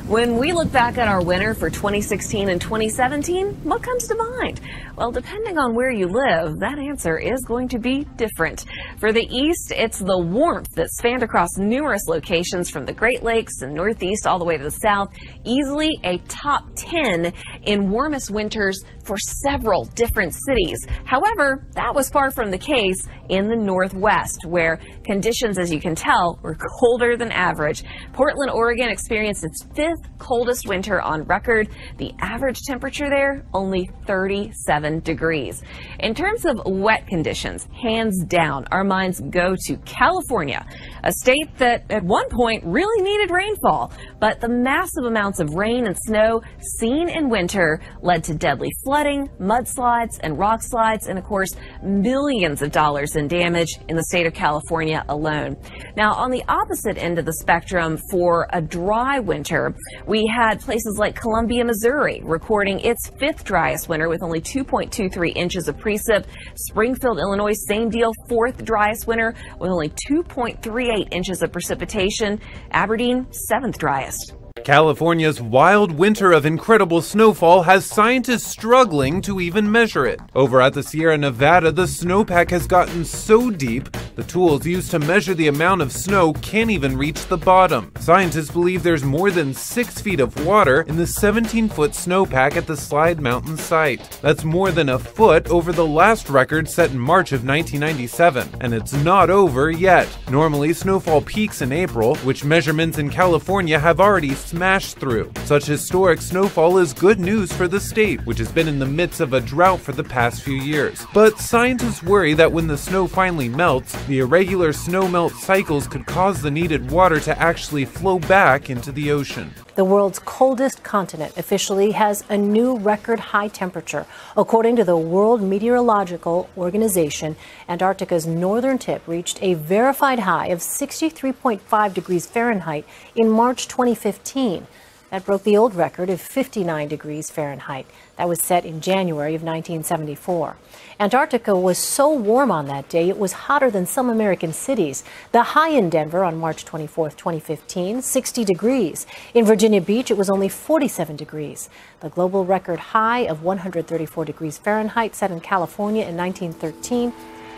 When we look back at our winter for 2016 and 2017, what comes to mind? Well, depending on where you live, that answer is going to be different. For the East, it's the warmth that spanned across numerous locations from the Great Lakes and Northeast all the way to the South. Easily a top 10 in warmest winters for several different cities. However, that was far from the case in the Northwest, where conditions, as you can tell, were colder than average. Portland, Oregon experienced its fifth coldest winter on record. The average temperature there, only 37 degrees. In terms of wet conditions, hands down, our minds go to California, a state that at one point really needed rainfall. But the massive amounts of rain and snow seen in winter led to deadly flooding, mudslides, and rock slides, and of course, millions of dollars in damage in the state of California alone. Now, on the opposite end of the spectrum for a dry winter, we had places like Columbia, Missouri, recording its fifth driest winter with only 2.23 inches of precip. Springfield, Illinois, same deal, fourth driest winter with only 2.38 inches of precipitation. Aberdeen, seventh driest. California's wild winter of incredible snowfall has scientists struggling to even measure it. Over at the Sierra Nevada, the snowpack has gotten so deep, the tools used to measure the amount of snow can't even reach the bottom. Scientists believe there's more than 6 feet of water in the 17-foot snowpack at the Slide Mountain site. That's more than a foot over the last record set in March of 1997, and it's not over yet. Normally, snowfall peaks in April, which measurements in California have already smashed through. Such historic snowfall is good news for the state, which has been in the midst of a drought for the past few years. But scientists worry that when the snow finally melts, the irregular snowmelt cycles could cause the needed water to actually flow back into the ocean. The world's coldest continent officially has a new record high temperature. According to the World Meteorological Organization, Antarctica's northern tip reached a verified high of 63.5 degrees Fahrenheit in March 2015. That broke the old record of 59 degrees Fahrenheit. That was set in January of 1974. Antarctica was so warm on that day, it was hotter than some American cities. The high in Denver on March 24, 2015, 60 degrees. In Virginia Beach, it was only 47 degrees. The global record high of 134 degrees Fahrenheit set in California in 1913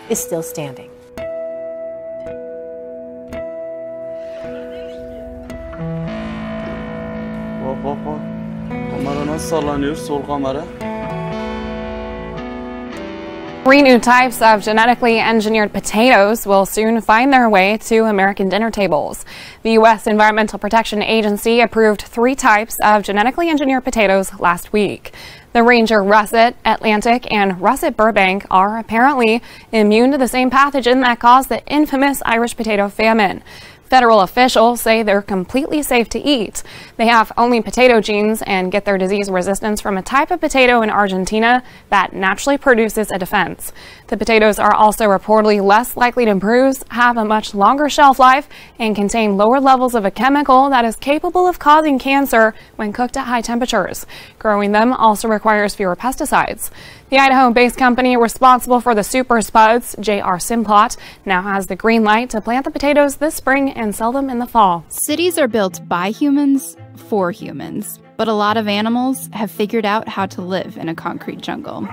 is still standing. Three new types of genetically engineered potatoes will soon find their way to American dinner tables. The U.S. Environmental Protection Agency approved 3 types of genetically engineered potatoes last week. The Ranger Russet, Atlantic, and Russet Burbank are apparently immune to the same pathogen that caused the infamous Irish potato famine. Federal officials say they're completely safe to eat. They have only potato genes and get their disease resistance from a type of potato in Argentina that naturally produces a defense. The potatoes are also reportedly less likely to bruise, have a much longer shelf life, and contain lower levels of a chemical that is capable of causing cancer when cooked at high temperatures. Growing them also requires fewer pesticides. The Idaho-based company responsible for the Super Spuds, J.R. Simplot, now has the green light to plant the potatoes this spring and sell them in the fall. Cities are built by humans for humans, but a lot of animals have figured out how to live in a concrete jungle.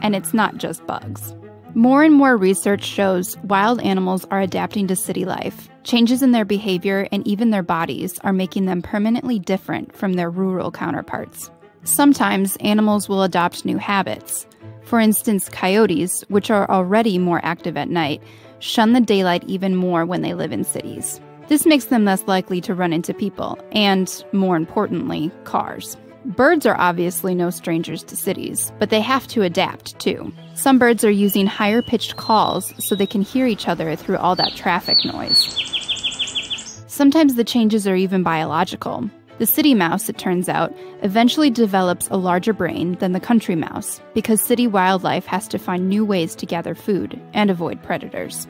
And it's not just bugs. More and more research shows wild animals are adapting to city life. Changes in their behavior and even their bodies are making them permanently different from their rural counterparts. Sometimes animals will adopt new habits. For instance, coyotes, which are already more active at night, shun the daylight even more when they live in cities. This makes them less likely to run into people and, more importantly, cars. Birds are obviously no strangers to cities, but they have to adapt too. Some birds are using higher-pitched calls so they can hear each other through all that traffic noise. Sometimes the changes are even biological. The city mouse, it turns out, eventually develops a larger brain than the country mouse because city wildlife has to find new ways to gather food and avoid predators.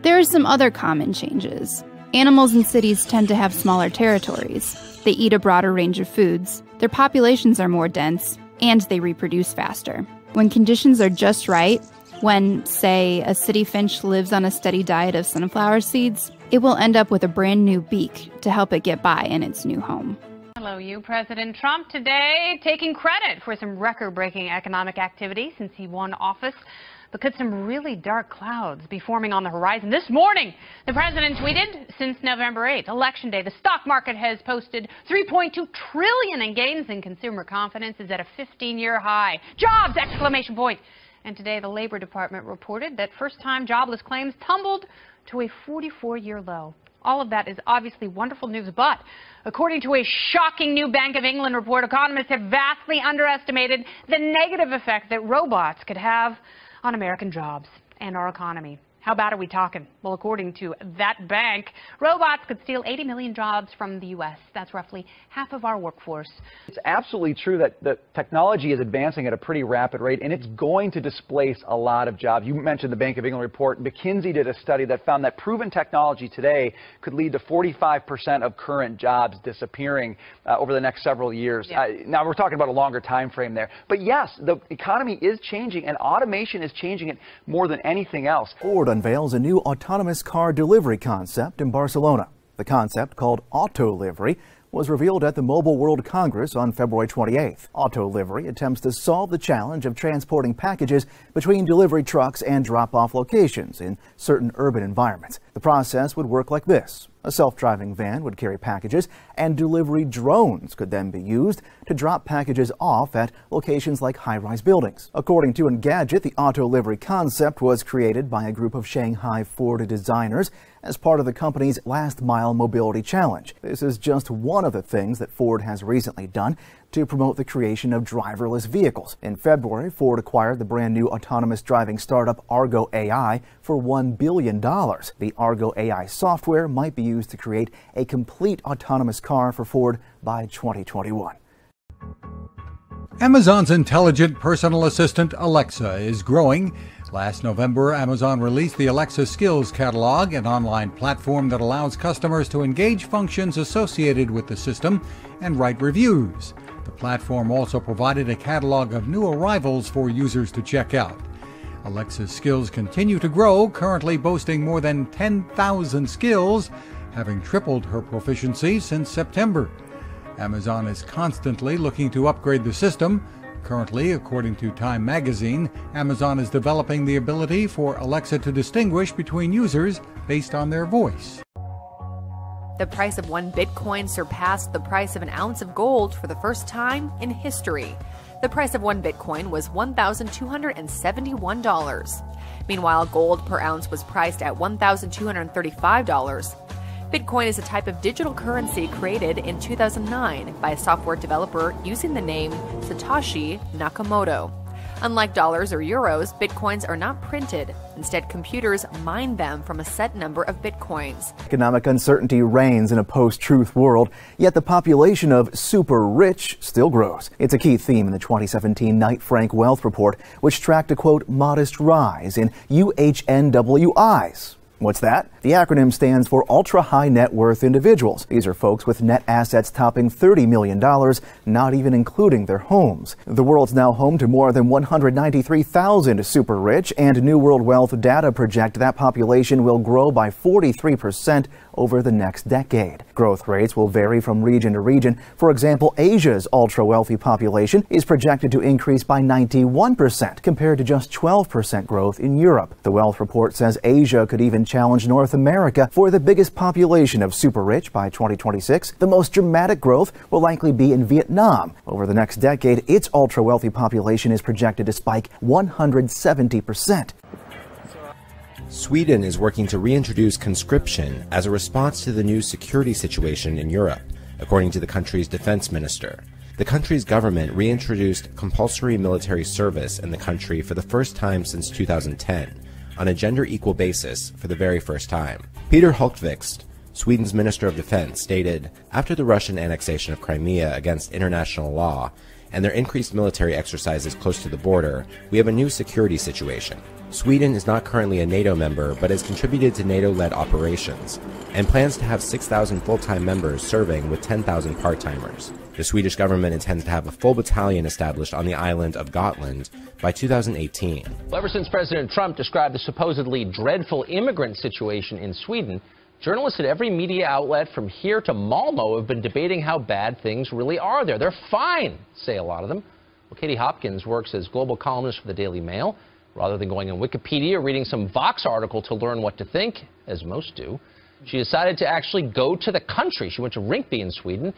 There are some other common changes. Animals in cities tend to have smaller territories. They eat a broader range of foods, their populations are more dense, and they reproduce faster. When conditions are just right, when, say, a city finch lives on a steady diet of sunflower seeds, it will end up with a brand new beak to help it get by in its new home. Hello, you. President Trump today taking credit for some record-breaking economic activity since he won office. But could some really dark clouds be forming on the horizon? This morning, the president tweeted, since November 8th, Election Day, the stock market has posted $3.2 trillion in gains, and consumer confidence is at a 15-year high. Jobs! Exclamation point. And today, the Labor Department reported that first-time jobless claims tumbled to a 44-year low. All of that is obviously wonderful news, but according to a shocking new Bank of England report, economists have vastly underestimated the negative effect that robots could have on American jobs and our economy. How bad are we talking? Well, according to that bank, robots could steal 80 million jobs from the U.S. That's roughly half of our workforce. It's absolutely true that the technology is advancing at a pretty rapid rate, and it's going to displace a lot of jobs. You mentioned the Bank of England report. McKinsey did a study that found that proven technology today could lead to 45% of current jobs disappearing over the next several years. Yeah. Now, we're talking about a longer time frame there. But yes, the economy is changing, and automation is changing it more than anything else. Ford unveils a new autonomous car delivery concept in Barcelona. The concept, called Auto Livery, was revealed at the Mobile World Congress on February 28th. Auto Livery attempts to solve the challenge of transporting packages between delivery trucks and drop-off locations in certain urban environments. The process would work like this. A self-driving van would carry packages, and delivery drones could then be used to drop packages off at locations like high-rise buildings. According to Engadget, the auto livery concept was created by a group of Shanghai Ford designers as part of the company's Last Mile Mobility Challenge. This is just one of the things that Ford has recently done to promote the creation of driverless vehicles. In February, Ford acquired the brand new autonomous driving startup Argo AI for $1 billion. The Argo AI software might be used to create a complete autonomous car for Ford by 2021. Amazon's intelligent personal assistant Alexa is growing. Last November, Amazon released the Alexa Skills Catalog, an online platform that allows customers to engage functions associated with the system and write reviews. The platform also provided a catalog of new arrivals for users to check out. Alexa's skills continue to grow, currently boasting more than 10,000 skills, having tripled her proficiency since September. Amazon is constantly looking to upgrade the system. Currently, according to Time magazine, Amazon is developing the ability for Alexa to distinguish between users based on their voice. The price of 1 Bitcoin surpassed the price of an ounce of gold for the first time in history. The price of 1 Bitcoin was $1,271. Meanwhile, gold per ounce was priced at $1,235. Bitcoin is a type of digital currency created in 2009 by a software developer using the name Satoshi Nakamoto. Unlike dollars or euros, bitcoins are not printed. Instead, computers mine them from a set number of bitcoins. Economic uncertainty reigns in a post-truth world, yet the population of super rich still grows. It's a key theme in the 2017 Knight Frank Wealth Report, which tracked a, quote, modest rise in UHNWIs. What's that? The acronym stands for ultra-high net worth individuals. These are folks with net assets topping $30 million, not even including their homes. The world's now home to more than 193,000 super rich, and New World Wealth data project that population will grow by 43% over the next decade. Growth rates will vary from region to region. For example, Asia's ultra-wealthy population is projected to increase by 91% compared to just 12% growth in Europe. The Wealth Report says Asia could even challenge North America for the biggest population of super rich by 2026. The most dramatic growth will likely be in Vietnam. Over the next decade, its ultra-wealthy population is projected to spike 170%. Sweden is working to reintroduce conscription as a response to the new security situation in Europe, according to the country's defense minister. The country's government reintroduced compulsory military service in the country for the first time since 2010, on a gender-equal basis for the very first time. Peter Hultqvist, Sweden's Minister of Defense, stated, "After the Russian annexation of Crimea against international law and their increased military exercises close to the border, we have a new security situation. Sweden is not currently a NATO member, but has contributed to NATO-led operations, and plans to have 6,000 full-time members serving with 10,000 part-timers. The Swedish government intends to have a full battalion established on the island of Gotland by 2018. Ever since President Trump described the supposedly dreadful immigrant situation in Sweden, Journalists at every media outlet from here to Malmo have been debating how bad things really are there. They're fine, say a lot of them. Well, Katie Hopkins works as global columnist for the Daily Mail. Rather than going on Wikipedia or reading some Vox article to learn what to think, as most do, she decided to actually go to the country. She went to Rinkeby in Sweden,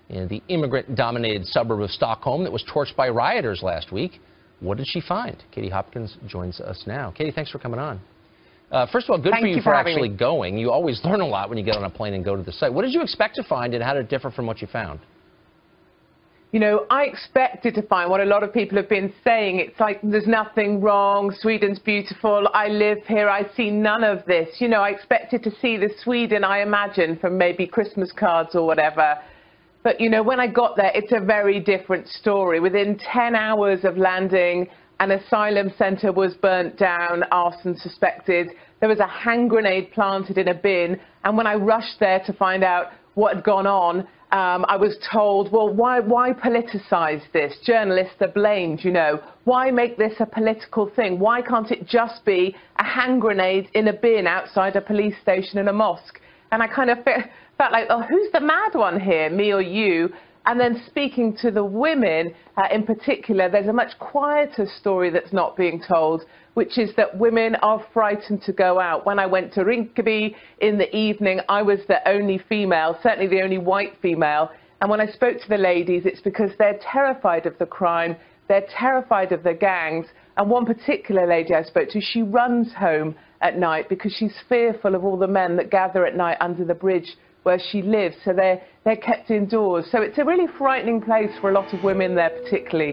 in the immigrant-dominated suburb of Stockholm that was torched by rioters last week. What did she find? Katie Hopkins joins us now. Katie, thanks for coming on. First of all, good for you for actually going. You always learn a lot when you get on a plane and go to the site. What did you expect to find, and how did it differ from what you found? You know, I expected to find what a lot of people have been saying. It's like, there's nothing wrong, Sweden's beautiful, I live here, I see none of this. You know, I expected to see the Sweden I imagine from maybe Christmas cards or whatever. But, you know, when I got there, it's a very different story. Within 10 hours of landing, an asylum centre was burnt down, arson suspected. There was a hand grenade planted in a bin. And when I rushed there to find out what had gone on, I was told, well, why politicise this? Journalists are blamed, you know. Why make this a political thing? Why can't it just be a hand grenade in a bin outside a police station in a mosque? And I kind of felt like, oh, who's the mad one here, me or you? And then speaking to the women in particular, there's a much quieter story that's not being told, which is that women are frightened to go out. When I went to Rinkeby in the evening, I was the only female, certainly the only white female. And when I spoke to the ladies, it's because they're terrified of the crime, they're terrified of the gangs. And one particular lady I spoke to, she runs home at night because she's fearful of all the men that gather at night under the bridge where she lives, so they're kept indoors. So it's a really frightening place for a lot of women there particularly.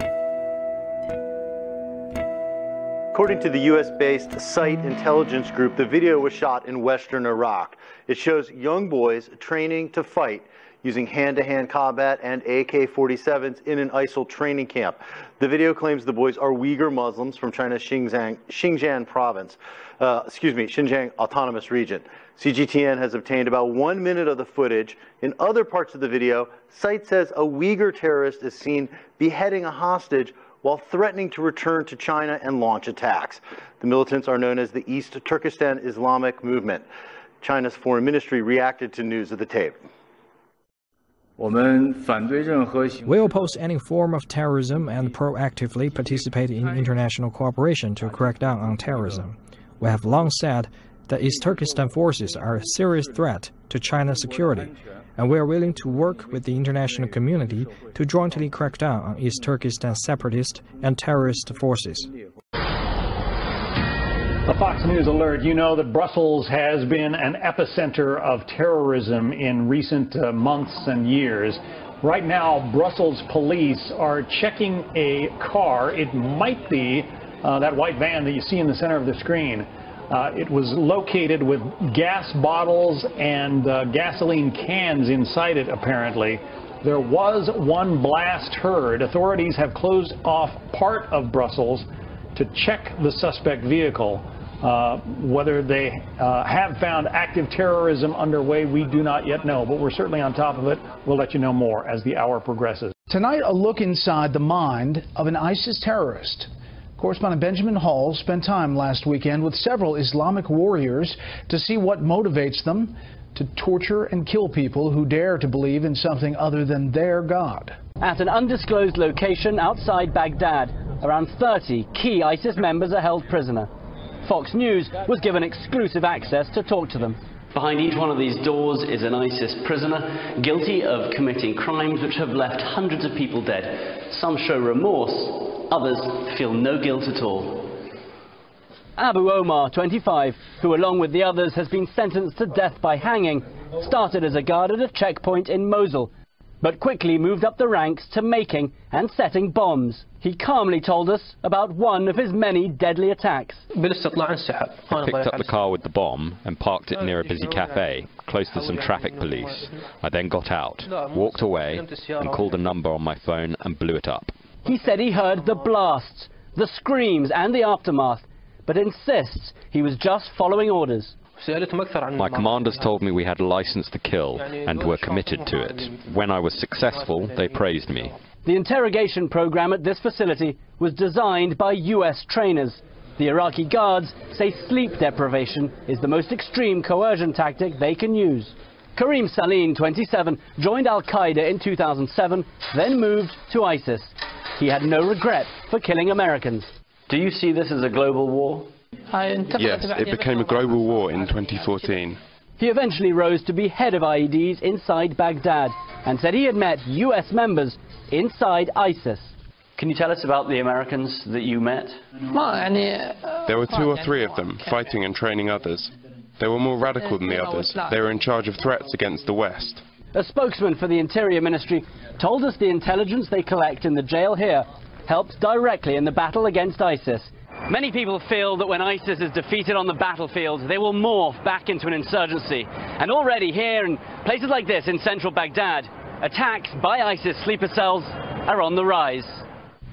According to the U.S.-based Site Intelligence Group, the video was shot in western Iraq. It shows young boys training to fight using hand-to-hand combat and AK-47s in an ISIL training camp. The video claims the boys are Uyghur Muslims from China's Xinjiang province, Xinjiang Autonomous Region. CGTN has obtained about 1 minute of the footage. In other parts of the video, Site says a Uyghur terrorist is seen beheading a hostage while threatening to return to China and launch attacks. The militants are known as the East Turkestan Islamic Movement. China's foreign ministry reacted to news of the tape. We oppose any form of terrorism and proactively participate in international cooperation to crack down on terrorism. We have long said that East Turkestan forces are a serious threat to China's security, and we are willing to work with the international community to jointly crack down on East Turkestan separatist and terrorist forces. A Fox News alert. You know that Brussels has been an epicenter of terrorism in recent months and years. Right now, Brussels police are checking a car. It might be that white van that you see in the center of the screen. It was located with gas bottles and gasoline cans inside it, apparently. There was one blast heard. Authorities have closed off part of Brussels to check the suspect vehicle. Whether they have found active terrorism underway, we do not yet know, but we're certainly on top of it. We'll let you know more as the hour progresses. Tonight, a look inside the mind of an ISIS terrorist. Correspondent Benjamin Hall spent time last weekend with several Islamic warriors to see what motivates them to torture and kill people who dare to believe in something other than their God. At an undisclosed location outside Baghdad, around 30 key ISIS members are held prisoner. Fox News was given exclusive access to talk to them. Behind each one of these doors is an ISIS prisoner guilty of committing crimes which have left hundreds of people dead. Some show remorse, others feel no guilt at all. Abu Omar, 25, who along with the others has been sentenced to death by hanging, started as a guard at a checkpoint in Mosul, but quickly moved up the ranks to making and setting bombs. He calmly told us about one of his many deadly attacks. I picked up the car with the bomb and parked it near a busy cafe, close to some traffic police. I then got out, walked away, and called a number on my phone and blew it up. He said he heard the blasts, the screams and the aftermath, but insists he was just following orders. My commanders told me we had a license to kill and were committed to it. When I was successful, they praised me. The interrogation program at this facility was designed by US trainers. The Iraqi guards say sleep deprivation is the most extreme coercion tactic they can use. Kareem Saleen, 27, joined Al-Qaeda in 2007, then moved to ISIS. He had no regret for killing Americans. Do you see this as a global war? Yes, it became a global war in 2014. He eventually rose to be head of IEDs inside Baghdad and said he had met US members inside ISIS. Can you tell us about the Americans that you met? There were 2 or 3 of them, fighting and training others. They were more radical than the others. They were in charge of threats against the West. A spokesman for the Interior Ministry told us the intelligence they collect in the jail here helps directly in the battle against ISIS. Many people feel that when ISIS is defeated on the battlefield, they will morph back into an insurgency. And already here in places like this in central Baghdad, attacks by ISIS sleeper cells are on the rise.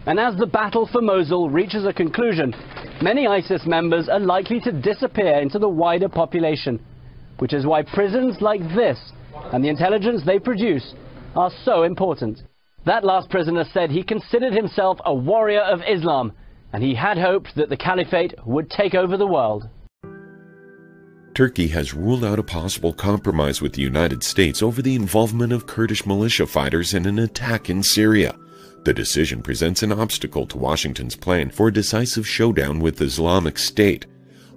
And as the battle for Mosul reaches a conclusion, many ISIS members are likely to disappear into the wider population, which is why prisons like this and the intelligence they produce are so important. That last prisoner said he considered himself a warrior of Islam, and he had hoped that the caliphate would take over the world. Turkey has ruled out a possible compromise with the United States over the involvement of Kurdish militia fighters in an attack in Syria. The decision presents an obstacle to Washington's plan for a decisive showdown with Islamic State.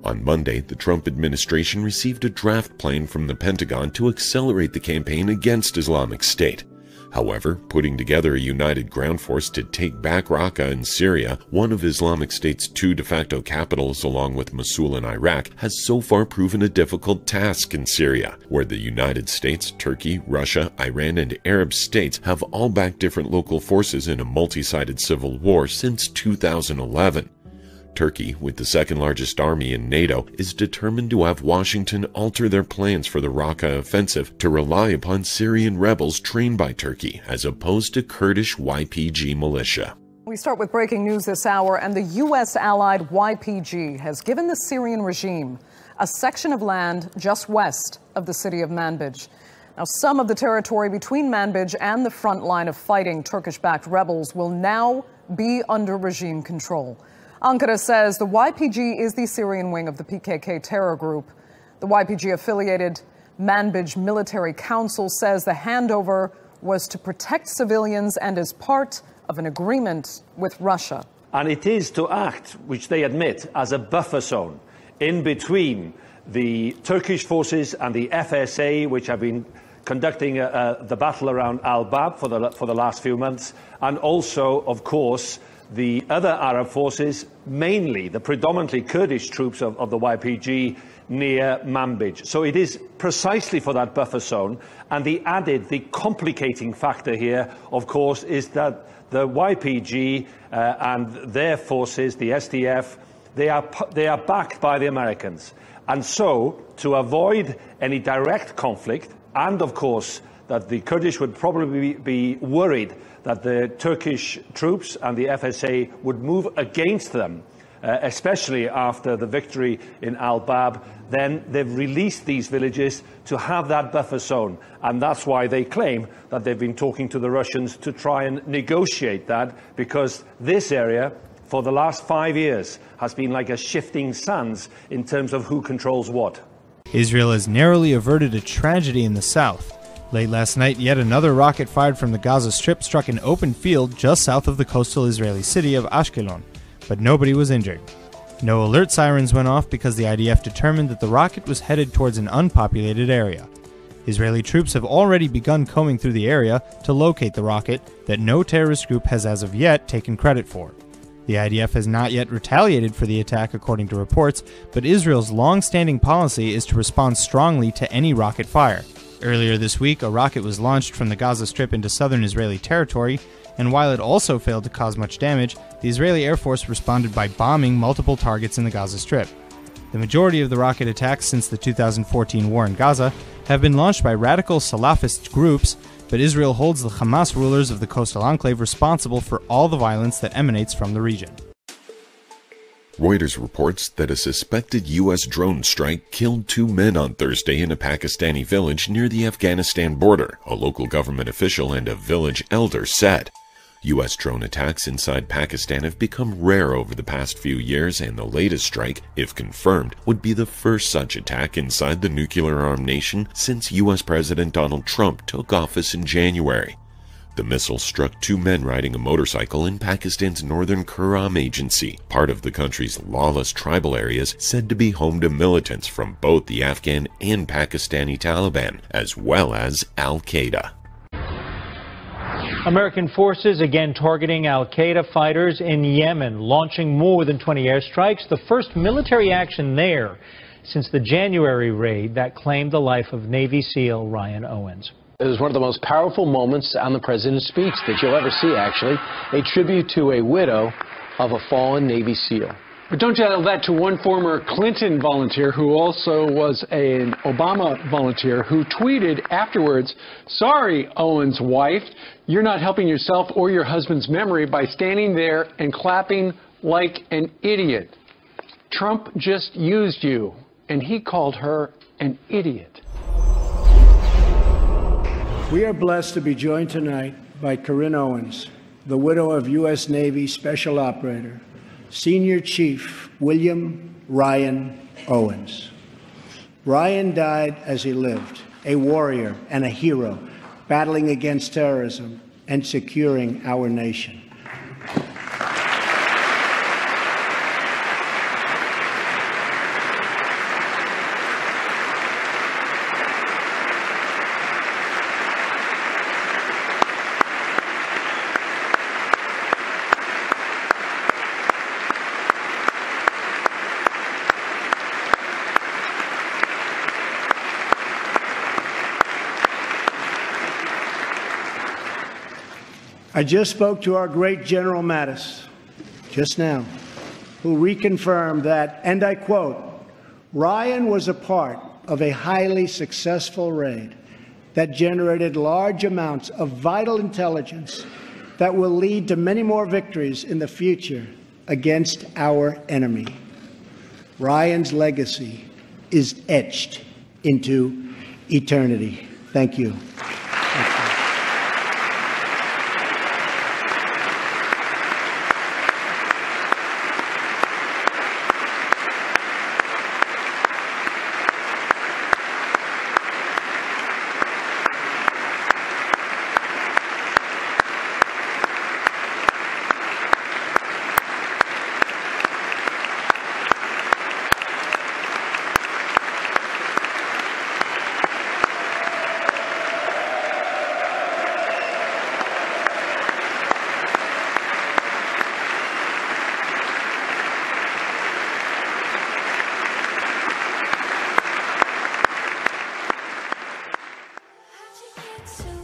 On Monday, the Trump administration received a draft plan from the Pentagon to accelerate the campaign against Islamic State. However, putting together a united ground force to take back Raqqa in Syria, one of Islamic State's 2 de facto capitals along with Mosul in Iraq, has so far proven a difficult task in Syria, where the United States, Turkey, Russia, Iran, and Arab states have all backed different local forces in a multi-sided civil war since 2011. Turkey, with the 2nd largest army in NATO, is determined to have Washington alter their plans for the Raqqa offensive to rely upon Syrian rebels trained by Turkey, as opposed to Kurdish YPG militia. We start with breaking news this hour, and the U.S.-allied YPG has given the Syrian regime a section of land just west of the city of Manbij. Now, some of the territory between Manbij and the front line of fighting Turkish-backed rebels will now be under regime control. Ankara says the YPG is the Syrian wing of the PKK terror group. The YPG-affiliated Manbij Military Council says the handover was to protect civilians and is part of an agreement with Russia. And it is to act, which they admit, as a buffer zone in between the Turkish forces and the FSA, which have been conducting the battle around Al-Bab for the last few months, and also, of course, the other Arab forces, mainly the predominantly Kurdish troops of the YPG near Manbij. So it is precisely for that buffer zone. And the complicating factor here, of course, is that the YPG and their forces, the SDF, they are backed by the Americans. And so, to avoid any direct conflict, and of course that the Kurdish would probably be worried that the Turkish troops and the FSA would move against them, especially after the victory in Al-Bab, then they've released these villages to have that buffer zone. And that's why they claim that they've been talking to the Russians to try and negotiate that, because this area, for the last 5 years, has been like a shifting sands in terms of who controls what. Israel has narrowly averted a tragedy in the south. Late last night, yet another rocket fired from the Gaza Strip struck an open field just south of the coastal Israeli city of Ashkelon, but nobody was injured. No alert sirens went off because the IDF determined that the rocket was headed towards an unpopulated area. Israeli troops have already begun combing through the area to locate the rocket that no terrorist group has as of yet taken credit for. The IDF has not yet retaliated for the attack according to reports, but Israel's long-standing policy is to respond strongly to any rocket fire. Earlier this week, a rocket was launched from the Gaza Strip into southern Israeli territory, and while it also failed to cause much damage, the Israeli Air Force responded by bombing multiple targets in the Gaza Strip. The majority of the rocket attacks since the 2014 war in Gaza have been launched by radical Salafist groups, but Israel holds the Hamas rulers of the coastal enclave responsible for all the violence that emanates from the region. Reuters reports that a suspected U.S. drone strike killed 2 men on Thursday in a Pakistani village near the Afghanistan border, a local government official and a village elder said. U.S. drone attacks inside Pakistan have become rare over the past few years, and the latest strike, if confirmed, would be the first such attack inside the nuclear-armed nation since U.S. President Donald Trump took office in January. The missile struck 2 men riding a motorcycle in Pakistan's northern Kuram agency, part of the country's lawless tribal areas said to be home to militants from both the Afghan and Pakistani Taliban, as well as Al-Qaeda. American forces again targeting al-Qaeda fighters in Yemen, launching more than 20 airstrikes, the first military action there since the January raid that claimed the life of Navy SEAL Ryan Owens. It was one of the most powerful moments on the president's speech that you'll ever see, actually, a tribute to a widow of a fallen Navy SEAL. But don't tell that to one former Clinton volunteer who also was an Obama volunteer who tweeted afterwards, "Sorry, Owens' wife, you're not helping yourself or your husband's memory by standing there and clapping like an idiot. Trump just used you," and he called her an idiot. We are blessed to be joined tonight by Corinne Owens, the widow of U.S. Navy Special Operator, Senior Chief William Ryan Owens. Ryan died as he lived, a warrior and a hero, battling against terrorism and securing our nation. I just spoke to our great General Mattis just now, who reconfirmed that, and I quote, "Ryan was a part of a highly successful raid that generated large amounts of vital intelligence that will lead to many more victories in the future against our enemy. Ryan's legacy is etched into eternity." Thank you. So